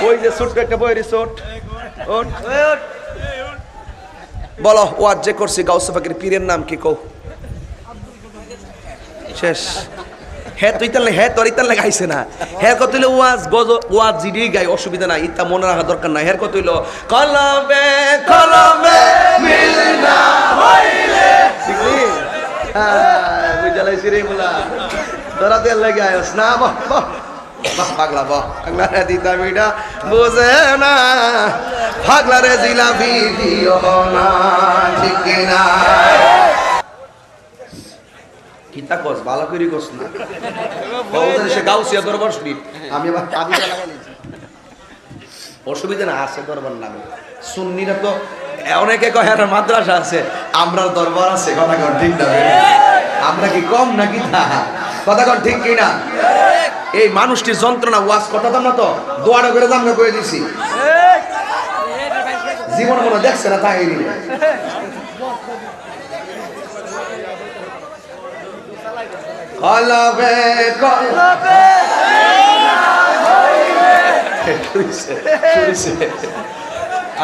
ওই যে ছোট্ট একটা বই রিসোর্ট ওঠ বলো ওয়াজ যে করছি গাউসে পাকের পীরের নাম কি কও শেষ হ্যাঁ তুই তাহলে হ্যাঁ তোর ইতার লাগে আইসে না হ্যাঁ কত হইলো ওয়াজ গজ ওয়াজ জিডি গাই অসুবিধা নাই ইতা মনে রাখা দরকার নাই হ্যাঁ কত হইলো কলবে কলবে মিলনা হইলে ঠিকই হ্যাঁ বুঝালাইছি রে মুলা তোরা তেল লাগে আয়স না বাহ বাহ পাগলা বাহ পাগলা রে দিতা বিড়া বুঝে না পাগলা রে জিলাপি দিও না ঠিক না কিতা কস ভালো করে কস না ওদের সে গাউসিয়া দরবার শরীফ আমি আবার কাবিলা লাগাই নিয়েছি অসুবিধা না আছে দরবার নামে সুন্নিরা তো অনেকে কয় আর মাদ্রাসা আছে আমরা দরবার আছে কথা কন ঠিক না আমরা কি কম নাকি তা কথা কন ঠিক কি না এই মানুষটির যন্ত্রণা ওয়াজ কথা দাম না তো দোয়াটা করে দাম করে দিছি জীবন মনে দেখছে না তাই কলবে কলবে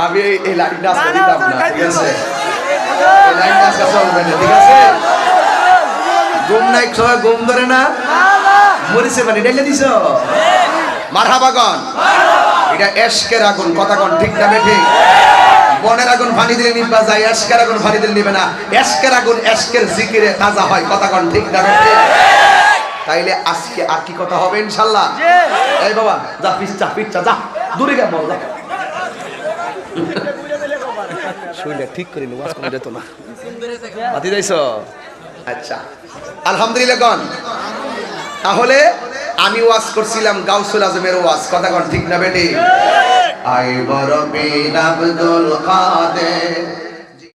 আমি এই লাইনটা আজকে দিতাম না ঠিক আছে এই লাইনটা আজকে চলবে না ঠিক আছে ঘুম নাই সবাই ঘুম ধরে না মরিছে মানে ডেলে দিছ মারহাবা গন এটা এশকের আগুন কথা কোন ঠিক না ঠিক বনের আগুন পানি দিলে নিবা যায় এশকের আগুন পানি দিলে নিবে না এশকের আগুন এশকের জিকিরে তাজা হয় কথা কোন ঠিক না ঠিক তাইলে আজকে আর কি কথা হবে ইনশাআল্লাহ এই বাবা যা পিচ্চা যা দূরে গা বল যা শুইলে ঠিক করে নি ওয়াজ করে দিত না বাতি যাইছো আচ্ছা আলহামদুলিল্লাহ গন তাহলে আমি ওয়াজ করছিলাম গাউসুল আজমের ওয়াজ কথা কোন ঠিক না বেটি আই বড় বিন আব্দুল কাদের